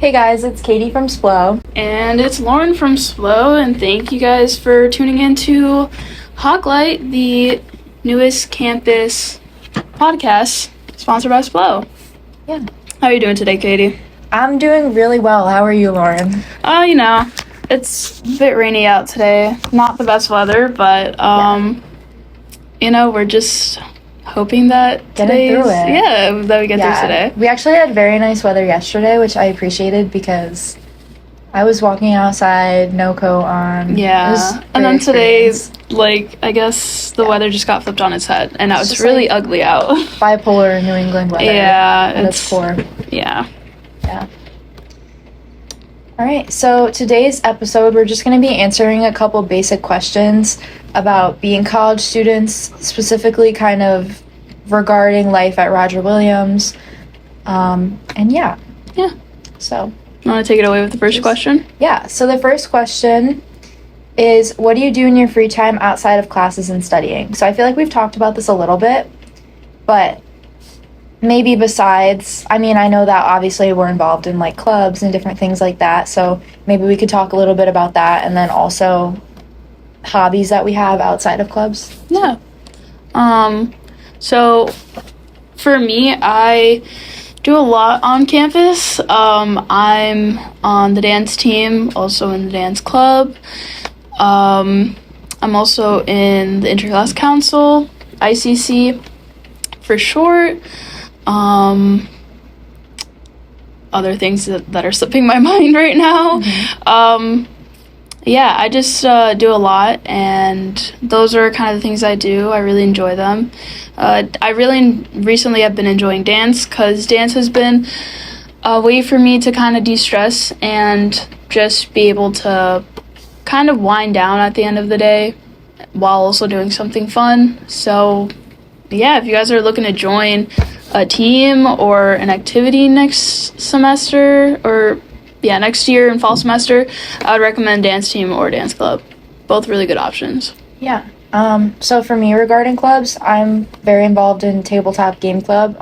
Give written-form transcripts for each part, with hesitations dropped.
Hey guys, it's Katie from SPLO. And it's Lauren from SPLO, and thank you guys for tuning in to Hoglight, the newest campus podcast sponsored by SPLO. Yeah. How are you doing today, Katie? I'm doing really well. How are you, Lauren? It's a bit rainy out today. Not the best weather, but, we're just hoping that that we get through today. We actually had very nice weather yesterday, which I appreciated because I was walking outside, no coat on. Yeah. And then today, I guess the weather just got flipped on its head, and now it's really ugly out. Bipolar New England weather. Yeah. It's poor. Yeah. Yeah. All right, so today's episode, we're just going to be answering a couple basic questions about being college students, specifically kind of regarding life at Roger Williams. Yeah. So, You want to take it away with the first question? Yeah, so the first question is, what do you do in your free time outside of classes and studying? So I feel like we've talked about this a little bit, but maybe besides, I know that obviously we're involved in like clubs and different things like that, so maybe we could talk a little bit about that, and then also hobbies that we have outside of clubs. Yeah. So for me, I do a lot on campus. I'm on the dance team, also in the dance club. I'm also in the interclass council, ICC for short. Other things that are slipping my mind right now. Mm-hmm. I just do a lot, and those are kind of the things I do. I really enjoy them. I really recently have been enjoying dance, because dance has been a way for me to kind of de-stress and just be able to kind of wind down at the end of the day while also doing something fun. So yeah, if you guys are looking to join a team or an activity next year in fall semester, I would recommend dance team or dance club. Both really good options. Yeah. So for me, regarding clubs, I'm very involved in tabletop game club.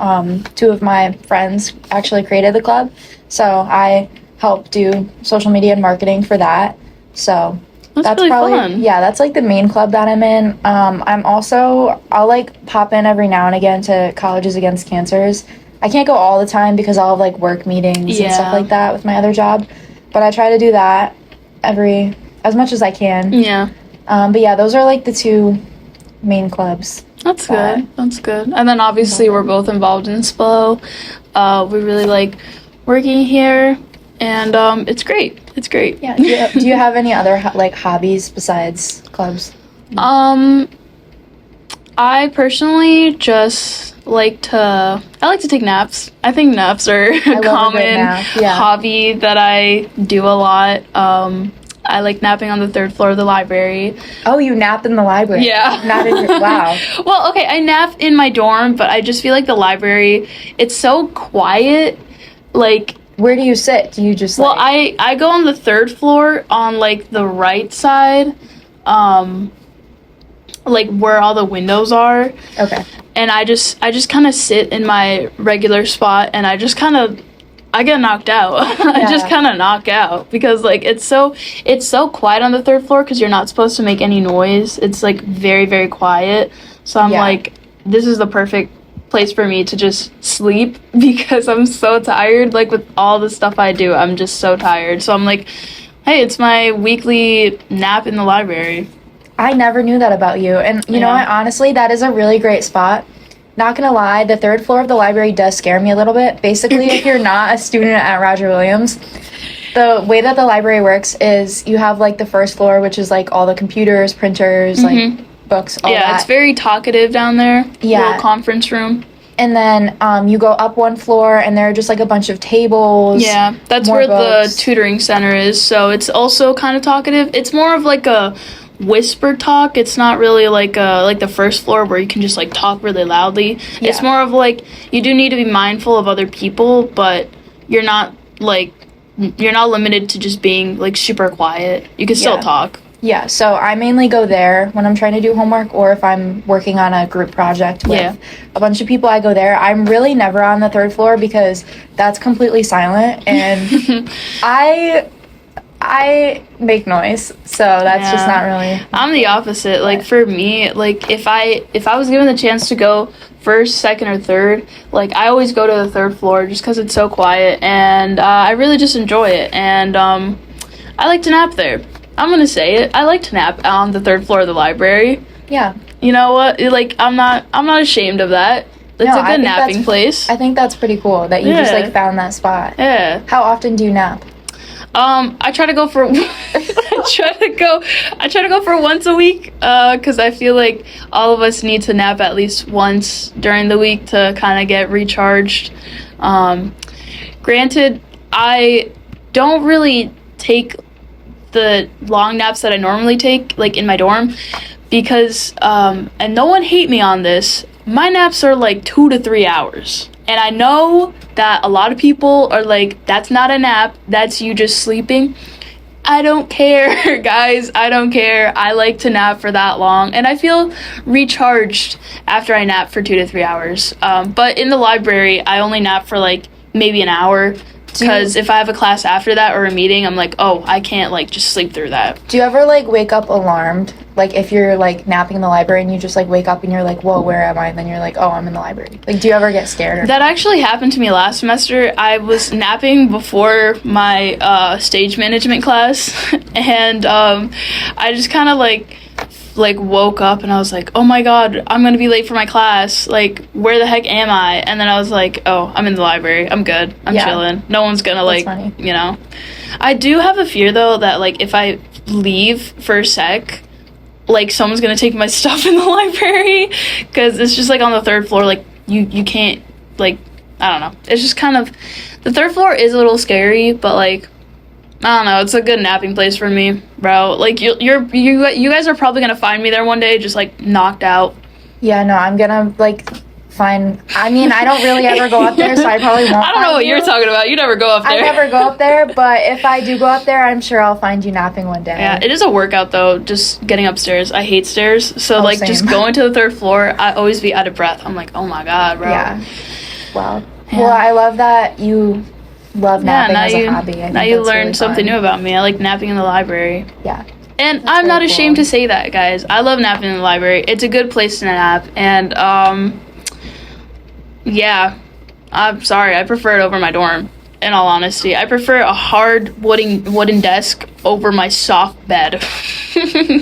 Two of my friends actually created the club, so I help do social media and marketing for that. So that's really probably fun. Yeah, that's like the main club that I'm in. I'll like pop in every now and again to Colleges Against Cancers. I can't go all the time because I'll have like work meetings and stuff like that with my other job, but I try to do that as much as I can. Yeah. But yeah, those are like the two main clubs. That's good. And then obviously we're both involved in SPLO. We really like working here, and it's great. Yeah. Do you have any other hobbies besides clubs? I personally just like to take naps. I think naps are a common hobby that I do a lot. I like napping on the third floor of the library. Oh, you nap in the library? Yeah. Not in your, wow. Well, okay, I nap in my dorm, but I just feel like the library, it's so quiet. Like, where do you sit? Do you just Well, I go on the third floor on like the right side, like where all the windows are. Okay. And I just kind of sit in my regular spot, and I get knocked out. I just kind of knock out because like it's so quiet on the third floor because you're not supposed to make any noise. It's like very, very quiet. So I'm like, this is the perfect place for me to just sleep because I'm so tired. Like with all the stuff I do, I'm just so tired. So I'm like, hey, it's my weekly nap in the library. I never knew that about you. And you know what, honestly, that is a really great spot. Not gonna lie, the third floor of the library does scare me a little bit. Basically, if you're not a student at Roger Williams, the way that the library works is you have like the first floor, which is like all the computers, printers, like books, all that. Yeah, it's very talkative down there. Yeah. Little conference room. And then you go up one floor, and there are just like a bunch of tables. Yeah, that's where the tutoring center is. So it's also kind of talkative. It's more of like a whisper talk. It's not really like the first floor where you can just like talk really loudly. Yeah. It's more of like you do need to be mindful of other people, but you're not limited to just being like super quiet. You can still talk. Yeah, so I mainly go there when I'm trying to do homework, or if I'm working on a group project with a bunch of people, I go there. I'm really never on the third floor because that's completely silent, and I make noise, so that's just not really. I'm the opposite. Like, for me, like, if I was given the chance to go first, second, or third, like, I always go to the third floor just because it's so quiet, and I really just enjoy it, and I like to nap there. I'm gonna say it. I like to nap on the third floor of the library. Yeah. You know what? Like, I'm not ashamed of that. It's a good napping place. I think that's pretty cool that you just, like, found that spot. Yeah. How often do you nap? I try to go for I try to go for once a week, because I feel like all of us need to nap at least once during the week to kind of get recharged. Granted, I don't really take the long naps that I normally take, like, in my dorm, because and no one hate me on this, my naps are like 2 to 3 hours, and I know that a lot of people are like, that's not a nap, that's you just sleeping. I don't care, guys. I don't care. I like to nap for that long, and I feel recharged after I nap for 2 to 3 hours. But in the library, I only nap for like maybe an hour, because if I have a class after that or a meeting, I'm like, oh, I can't, like, just sleep through that. Do you ever, like, wake up alarmed? Like, if you're, like, napping in the library and you just, like, wake up and you're like, whoa, where am I? And then you're like, oh, I'm in the library. Like, do you ever get scared? That actually happened to me last semester. I was napping before my stage management class, and I just kind of, like woke up, and I was like, oh my god, I'm gonna be late for my class, like, where the heck am I? And then I was like, oh, I'm in the library, I'm good, I'm chilling, no one's gonna, like, funny. You know. I do have a fear, though, that, like, if I leave for a sec, like, someone's gonna take my stuff in the library, because it's just, like, on the third floor, like, you can't, like, I don't know, it's just kind of, the third floor is a little scary, but, like, I don't know, it's a good napping place for me, bro. Like, you guys are probably gonna find me there one day, just, like, knocked out. Yeah, no, I'm gonna, like, find, I mean, I don't really ever go up there, so I probably won't. I don't know what you're talking about. You never go up there. I never go up there, but if I do go up there, I'm sure I'll find you napping one day. Yeah, it is a workout, though, just getting upstairs. I hate stairs, so, like, same. just going to the third floor, I always be out of breath. I'm like, oh my god, bro. Yeah. Wow. Yeah. Well, I love that you love napping as a hobby. Now you learned really something new about me. I like napping in the library. Yeah. And I'm not ashamed to say that, guys. I love napping in the library. It's a good place to nap. And, yeah. I'm sorry. I prefer it over my dorm, in all honesty. I prefer a hard wooden desk over my soft bed.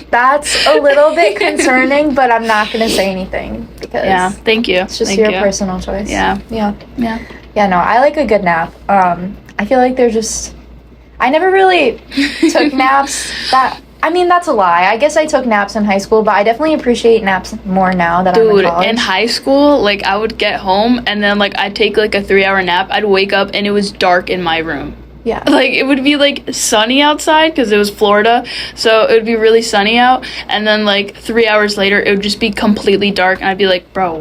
That's a little bit concerning, but I'm not going to say anything. Because yeah, thank you. It's just your personal choice. Yeah. Yeah, no, I like a good nap. I feel like they're just... I never really took naps I mean, that's a lie. I guess I took naps in high school, but I definitely appreciate naps more now that I'm in college. Dude, in high school, like, I would get home, and then, like, I'd take, like, a 3-hour nap. I'd wake up, and it was dark in my room. Yeah. Like, it would be, like, sunny outside, because it was Florida, so it would be really sunny out, and then, like, 3 hours later, it would just be completely dark, and I'd be like, bro,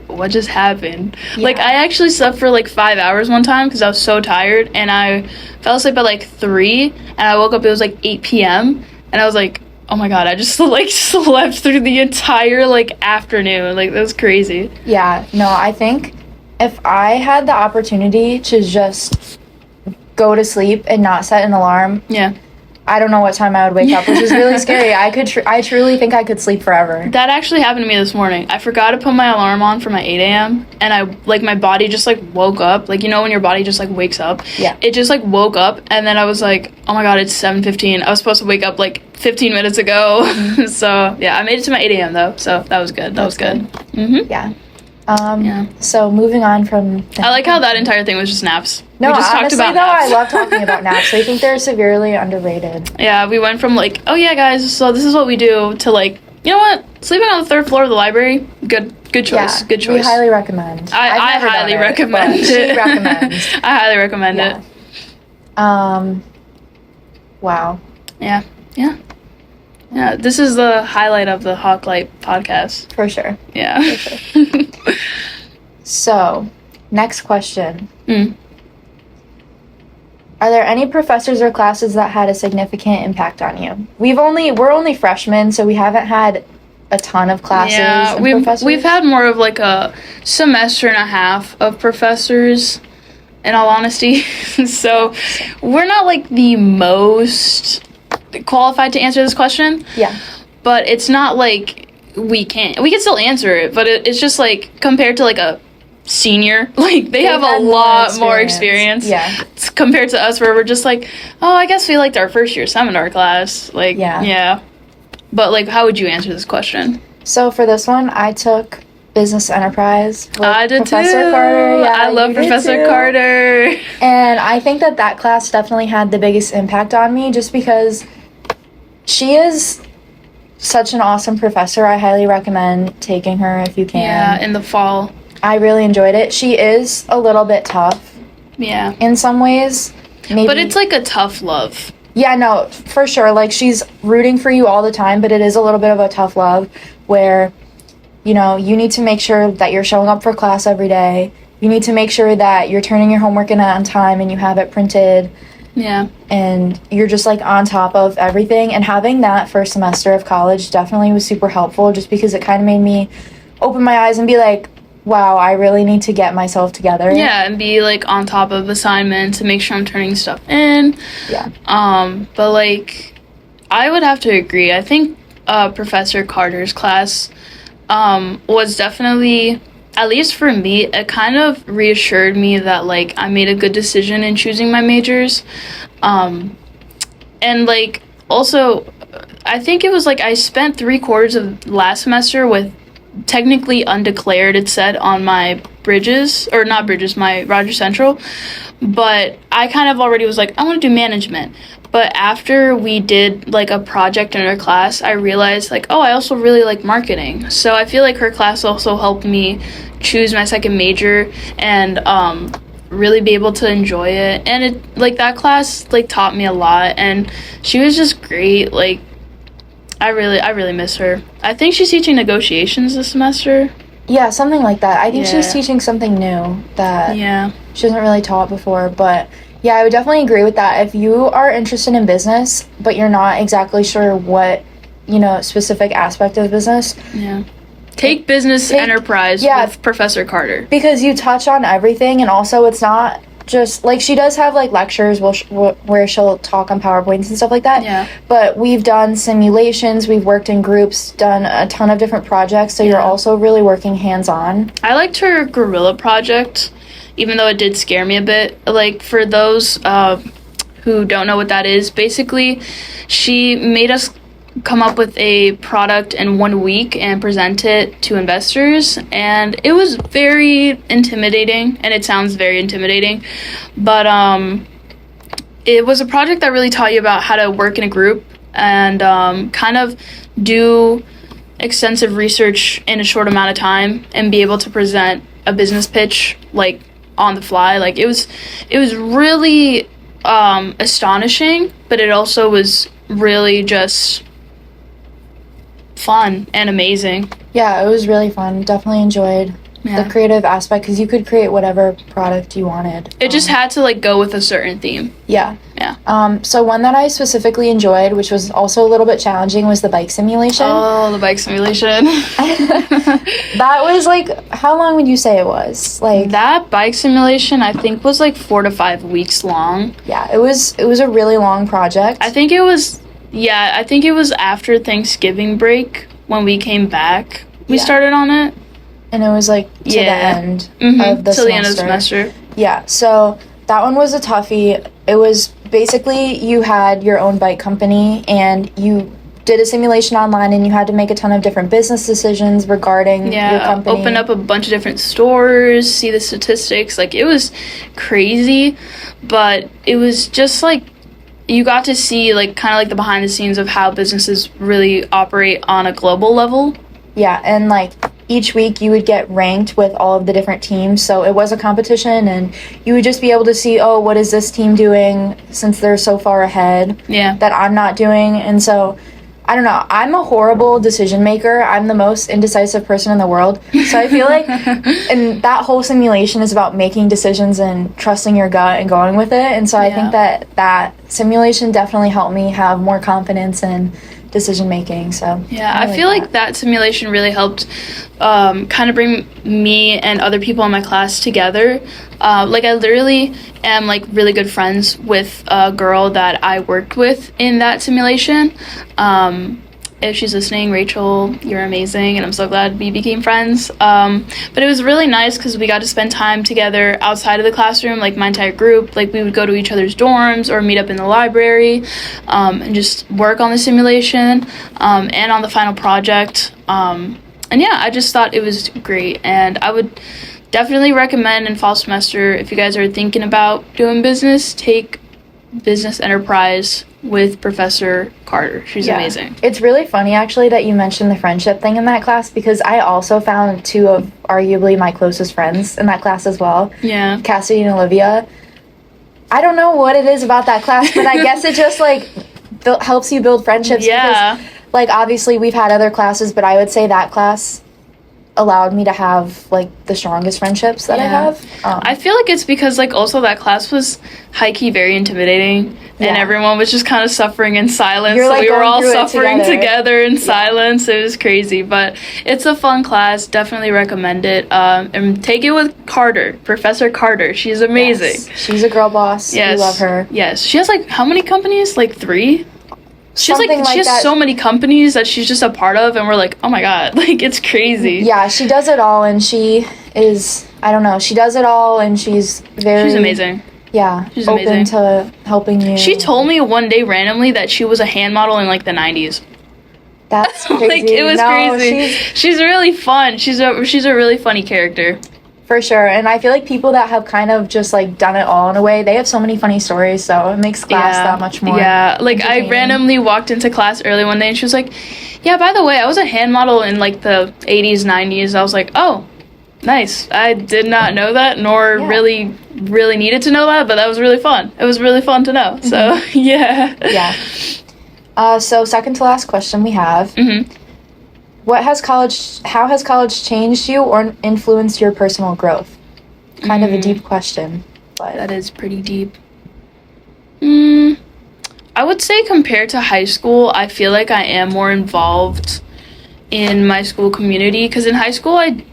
what just happened? Yeah. Like, I actually slept for, like, 5 hours one time, because I was so tired, and I fell asleep at, like, 3, and I woke up, it was, like, 8 p.m., and I was like, oh my god, I just, like, slept through the entire, like, afternoon. Like, that was crazy. Yeah, no, I think if I had the opportunity to just go to sleep and not set an alarm, I don't know what time I would wake up, which is really scary. I truly think I could sleep forever. That actually happened to me this morning. I forgot to put my alarm on for my 8 a.m. and I, like, my body just, like, woke up. Like, you know when your body just, like, wakes up? Yeah. It just, like, woke up, and then I was like, oh my god, it's 7:15. I was supposed to wake up, like, 15 minutes ago. Mm-hmm. So, yeah, I made it to my 8 a.m. though, so that was good. That was good. Mm-hmm. Yeah. So moving on from... I like how that entire thing was just naps. No, we just honestly, talked about naps. I naps. love talking about naps. I think they're severely underrated. Yeah, we went from, like, oh yeah, guys, so this is what we do, to, like, you know what? Sleeping on the third floor of the library, good choice. Yeah, good choice. We highly recommend. I highly recommend it. She recommends. I highly recommend it. Wow. Yeah. Yeah, this is the highlight of the Hawklight podcast. For sure. Yeah. For sure. So, next question. Are there any professors or classes that had a significant impact on you? We're only freshmen, so we haven't had a ton of classes. Yeah, and we've professors. had more of like a semester and a half of professors, in all honesty. So we're not like the most qualified to answer this question. Yeah. But it's not like we can still answer it, but it's just like compared to like a senior, like they have a lot more experience. Yeah. Compared to us, where we're just like, oh, I guess we liked our first year seminar class. Like, yeah. But like, how would you answer this question? So for this one, I took business enterprise with I did Professor too. Carter. Yeah, I love Professor Carter. And I think that class definitely had the biggest impact on me, just because she is such an awesome professor. I highly recommend taking her if you can. Yeah, in the fall. I really enjoyed it. She is a little bit tough. Yeah. In some ways. Maybe. But it's like a tough love. Yeah, no, for sure. Like, she's rooting for you all the time, but it is a little bit of a tough love where, you know, you need to make sure that you're showing up for class every day. You need to make sure that you're turning your homework in on time and you have it printed. Yeah. And you're just, like, on top of everything. And having that first semester of college definitely was super helpful, just because it kind of made me open my eyes and be like, wow, I really need to get myself together. Yeah, and be, like, on top of assignments to make sure I'm turning stuff in. Yeah. But, like, I would have to agree. I think Professor Carter's class was definitely, at least for me, it kind of reassured me that, like, I made a good decision in choosing my majors. And, like, also, I think it was, like, I spent 3/4 of last semester with technically undeclared, it said on my my Rogers Central, but I kind of already was like, I want to do management. But after we did like a project in our class, I realized like, oh, I also really like marketing. So I feel like her class also helped me choose my second major and really be able to enjoy it. And it, like, that class like taught me a lot, and she was just great. Like, I really miss her. I think she's teaching negotiations this semester. Yeah, something like that. I think she's teaching something new that she hasn't really taught before. But yeah, I would definitely agree with that. If you are interested in business, but you're not exactly sure what, you know, specific aspect of business. Yeah. Take business enterprise with Professor Carter. Because you touch on everything, and also it's not just, like, she does have, like, lectures where she'll talk on PowerPoints and stuff like that. Yeah. But we've done simulations, we've worked in groups, done a ton of different projects, so you're also really working hands-on. I liked her gorilla project, even though it did scare me a bit. Like, for those who don't know what that is, basically, she made us come up with a product in 1 week and present it to investors, and it was very intimidating, and it sounds very intimidating, but it was a project that really taught you about how to work in a group and kind of do extensive research in a short amount of time and be able to present a business pitch like on the fly. Like, it was really astonishing, but it also was really just fun and amazing. Yeah, it was really fun. Definitely enjoyed the creative aspect, because you could create whatever product you wanted. It just had to like go with a certain theme. Yeah. Yeah. So one that I specifically enjoyed, which was also a little bit challenging, was the bike simulation. Oh, the bike simulation. That was like, how long would you say it was? Like, that bike simulation, I think, was like 4 to 5 weeks long. Yeah, it was a really long project. I think it was after Thanksgiving break when we came back. We started on it. And it was like to the end of the semester. Till the end of the semester. Yeah, so that one was a toughie. It was basically, you had your own bike company and you did a simulation online, and you had to make a ton of different business decisions regarding your company. Open up a bunch of different stores, see the statistics. Like, it was crazy, but it was just like, you got to see like kind of like the behind the scenes of how businesses really operate on a global level. Yeah, and like each week you would get ranked with all of the different teams, so it was a competition, and you would just be able to see, oh, what is this team doing since they're so far ahead that I'm not doing. And so I don't know. I'm a horrible decision maker. I'm the most indecisive person in the world. So I feel like, and that whole simulation is about making decisions and trusting your gut and going with it. And so I think that simulation definitely helped me have more confidence in decision making. So yeah, I feel like that simulation really helped kind of bring me and other people in my class together. Like I literally am like really good friends with a girl that I worked with in that simulation. If she's listening, Rachel, you're amazing, and I'm so glad we became friends. But it was really nice because we got to spend time together outside of the classroom, like my entire group. Like we would go to each other's dorms or meet up in the library and just work on the simulation and on the final project. And yeah, I just thought it was great, and I would definitely recommend in fall semester, if you guys are thinking about doing business, take business enterprise with Professor Carter. She's amazing. It's really funny actually that you mentioned the friendship thing in that class, because I also found two of arguably my closest friends in that class as well. Yeah. Cassidy and Olivia. I don't know what it is about that class, but I guess it just like helps you build friendships. Yeah. Because, like, obviously we've had other classes, but I would say that class allowed me to have like the strongest friendships that I have. I feel like it's because like also that class was high-key very intimidating, and everyone was just kind of suffering in silence. You're, so like, we were going all through it suffering together in silence. It was crazy, but it's a fun class. Definitely recommend it. And take it with Carter, Professor Carter. She's amazing. Yes. She's a girl boss. Yes. We love her. Yes. She has like how many companies? Like 3? She has that. so many companies that she's just a part of, and we're like, oh my god, like it's crazy. Yeah, she does it all, and she is, I don't know, she does it all, and she's amazing. Yeah, she's open amazing to helping you. She told me one day randomly that she was a hand model in like the 90s. That's crazy. Like it was crazy. She's really fun. She's a really funny character. For sure. And I feel like people that have kind of just like done it all in a way, they have so many funny stories, so it makes class that much more. Yeah, like I randomly walked into class early one day and she was like, yeah, by the way, I was a hand model in like the 80s, 90s. I was like, oh, nice. I did not know that, nor really needed to know that, but that was really fun. It was really fun to know. So yeah. Yeah. So second to last question we have. How has college changed you or influenced your personal growth? Kind of a deep question, but that is pretty deep. I would say compared to high school, I feel like I am more involved in my school community, because in high school I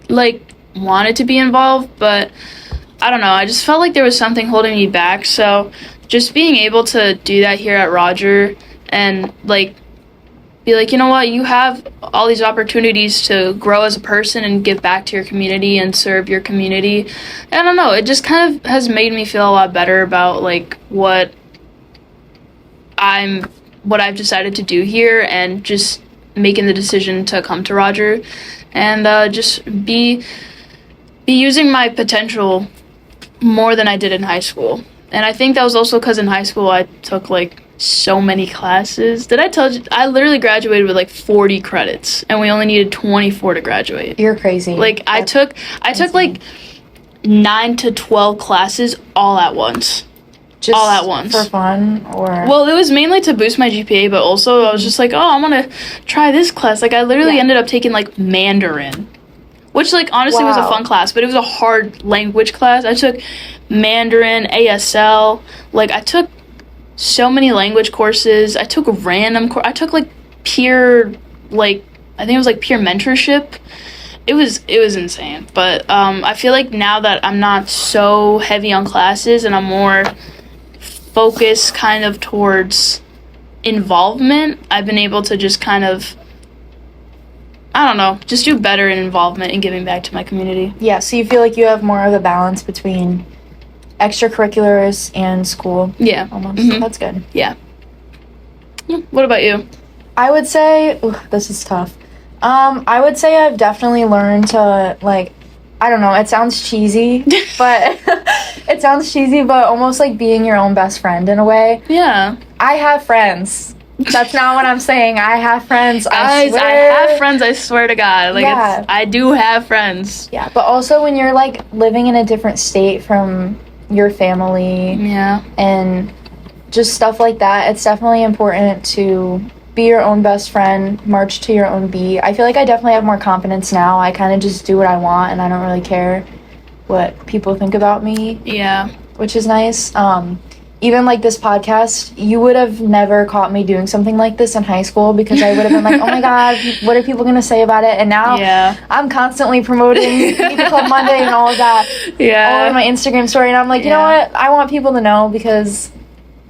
like wanted to be involved, but I don't know, I just felt like there was something holding me back. So just being able to do that here at Roger and like be like, you know what, you have all these opportunities to grow as a person and give back to your community and serve your community. I don't know, it just kind of has made me feel a lot better about like what I've decided to do here, and just making the decision to come to Roger and just be using my potential more than I did in high school. And I think that was also because in high school I took like so many classes. Did I tell you? I literally graduated with like 40 credits, and we only needed 24 to graduate. You're crazy. Like I took like 9 to 12 classes all at once. Just all at once. For fun, or? Well, it was mainly to boost my GPA, but also I was just like, oh, I'm gonna try this class. Like I literally ended up taking like Mandarin, which like honestly was a fun class, but it was a hard language class. I took Mandarin, ASL, like I took so many language courses. I took I took like peer, like I think it was like peer mentorship. It was insane. But I feel like now that I'm not so heavy on classes and I'm more focused kind of towards involvement, I've been able to just kind of, I don't know, just do better in involvement and giving back to my community. Yeah, so you feel like you have more of a balance between extracurriculars and school. Yeah. Almost. That's good. Yeah. What about you? I would say, this is tough. I would say I've definitely learned to, like, I don't know, it sounds cheesy, but almost like being your own best friend in a way. Yeah. I have friends. That's not what I'm saying. I have friends. Guys, I have friends, I swear to God. Like, I do have friends. Yeah, but also when you're, like, living in a different state from your family. Yeah. And just stuff like that, it's definitely important to be your own best friend, march to your own beat. I feel like I definitely have more confidence now. I kind of just do what I want, and I don't really care what people think about me. Yeah. Which is nice. Even like this podcast, you would have never caught me doing something like this in high school because I would have been like, oh my God, what are people going to say about it? And now I'm constantly promoting Media Club Monday and all of that all over my Instagram story. And I'm like, you know what? I want people to know because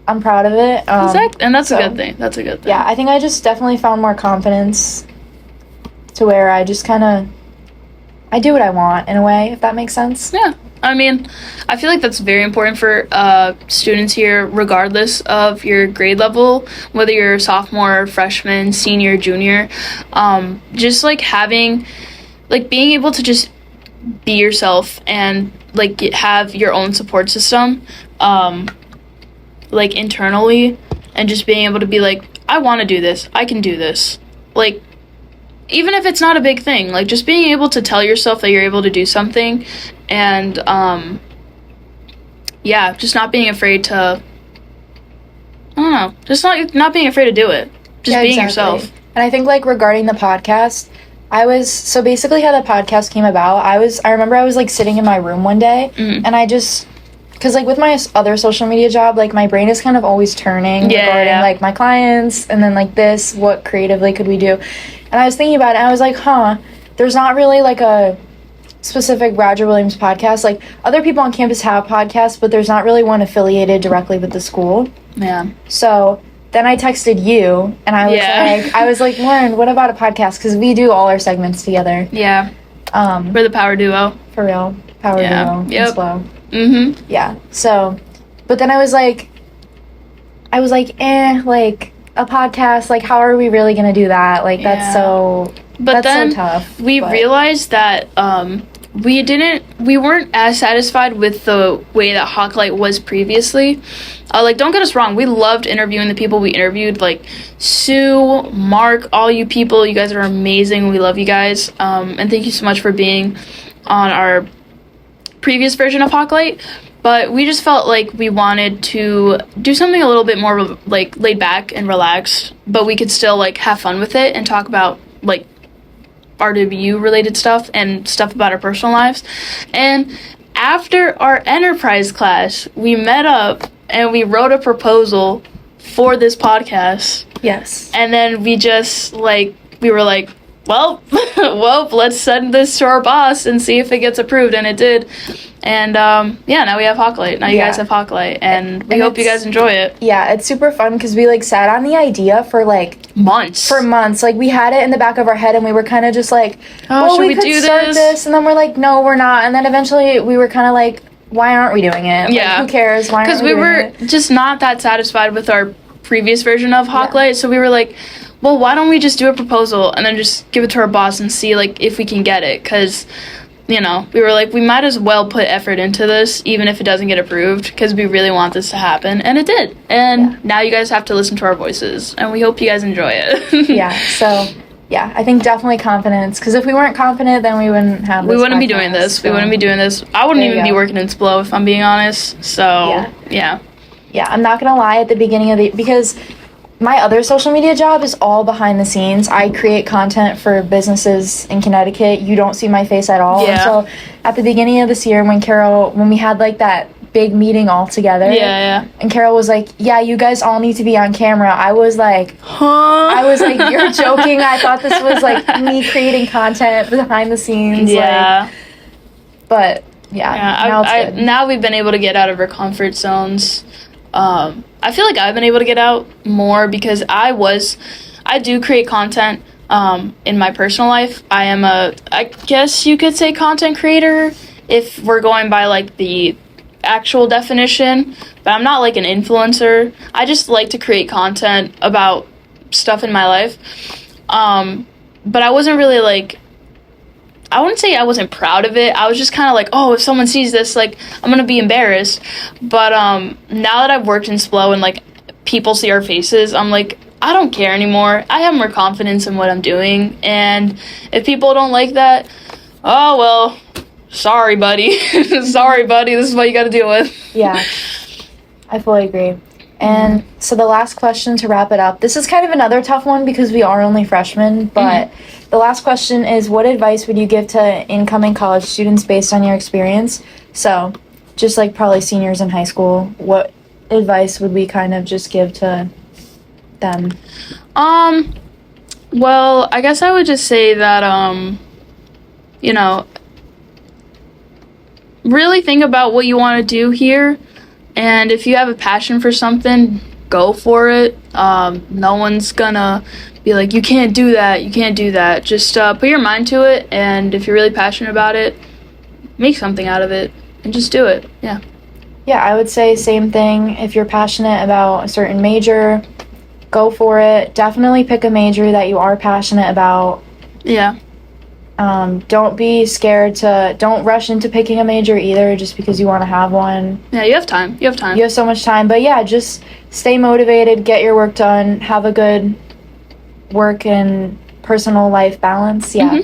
I'm proud of it. Exactly. And that's a good thing. That's a good thing. Yeah, I think I just definitely found more confidence to where I just kind of, I do what I want in a way, if that makes sense. Yeah. I mean, I feel like that's very important for students here, regardless of your grade level, whether you're a sophomore, freshman, senior, junior. Just like having, like being able to just be yourself and like have your own support system, like internally, and just being able to be like, I want to do this, I can do this. Like, even if it's not a big thing, like just being able to tell yourself that you're able to do something, and just not being afraid to, I don't know, just not being afraid to do it, just being yourself. And I think like regarding the podcast, so basically how the podcast came about, I remember I was like sitting in my room one day, and I just, because like with my other social media job, like my brain is kind of always turning regarding like my clients, and then like this, what creatively could we do? And I was thinking about it, and I was like, there's not really like a specific Roger Williams podcast. Like other people on campus have podcasts, but there's not really one affiliated directly with the school. Yeah. So then I texted you, and I was like, Lauren, what about a podcast? Because we do all our segments together. Yeah. We're the power duo. For real. Power duo. Yep. SPLO. Mm-hmm. Yeah. So, but then I was like, like a podcast, like how are we really gonna do that? Like that's so tough. We realized that we weren't as satisfied with the way that Hawklight was previously. Like, don't get us wrong, we loved interviewing the people we interviewed, like Sue, Mark, all you people. You guys are amazing. We love you guys, and thank you so much for being on our previous version of Hawklight. But we just felt like we wanted to do something a little bit more like laid back and relaxed, but we could still like have fun with it and talk about like RWU related stuff and stuff about our personal lives. And after our enterprise class, we met up and we wrote a proposal for this podcast. Yes. And then we just we were like, well, let's send this to our boss and see if it gets approved, and it did. And now we have Hawklight. Now you guys have Hawklight, and we hope you guys enjoy it. Yeah, it's super fun because we like sat on the idea for like months. Like we had it in the back of our head, and we were kind of just like, should we could do start this? And then we're like, no, we're not. And then eventually we were kind of like, why aren't we doing it? Yeah. Like, who cares? Why aren't we doing it? Because we were just not that satisfied with our previous version of Hawklight, so we were like, well, why don't we just do a proposal and then just give it to our boss and see like if we can get it? Because we were like, we might as well put effort into this even if it doesn't get approved, because we really want this to happen, and it did. And now you guys have to listen to our voices, and we hope you guys enjoy it. Yeah, I think definitely confidence, because if we weren't confident, then we wouldn't have this. We wouldn't be doing this. We wouldn't be doing this. I wouldn't even be working in SPLO, if I'm being honest. So yeah, I'm not gonna lie, at the beginning of because my other social media job is all behind the scenes. I create content for businesses in Connecticut. You don't see my face at all. Yeah. And so at the beginning of this year, when we had like that big meeting all together, and Carol was like, yeah, you guys all need to be on camera. I was like, you're joking. I thought this was like me creating content behind the scenes. Yeah. But now it's good. Now we've been able to get out of our comfort zones. I feel like I've been able to get out more because I do create content in my personal life. I guess you could say content creator if we're going by like the actual definition, but I'm not like an influencer. I just like to create content about stuff in my life. But I wasn't really like, I wouldn't say I wasn't proud of it. I was just kind of like, oh, if someone sees this, like, I'm going to be embarrassed. But now that I've worked in SPLO and, like, people see our faces, I'm like, I don't care anymore. I have more confidence in what I'm doing. And if people don't like that, oh, well, sorry, buddy. Sorry, buddy. This is what you got to deal with. Yeah, I fully agree. And so the last question to wrap it up, this is kind of another tough one because we are only freshmen, but the last question is, what advice would you give to incoming college students based on your experience? So just like probably seniors in high school, what advice would we kind of just give to them? Well, I guess I would just say that, you know, really think about what you want to do here. And if you have a passion for something, go for it. No one's gonna be like, you can't do that, you can't do that. Just put your mind to it, and if you're really passionate about it, make something out of it, and just do it. Yeah. Yeah, I would say same thing. If you're passionate about a certain major, go for it. Definitely pick a major that you are passionate about. Yeah. Don't be scared don't rush into picking a major either just because you want to have one. Yeah, you have time. You have so much time. But yeah, just stay motivated, get your work done, have a good work and personal life balance. Yeah.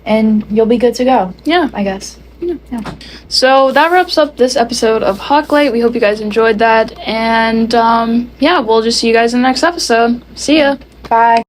And you'll be good to go. Yeah. I guess. Yeah. So that wraps up this episode of Hawklight. We hope you guys enjoyed that. And yeah, we'll just see you guys in the next episode. See ya. Bye.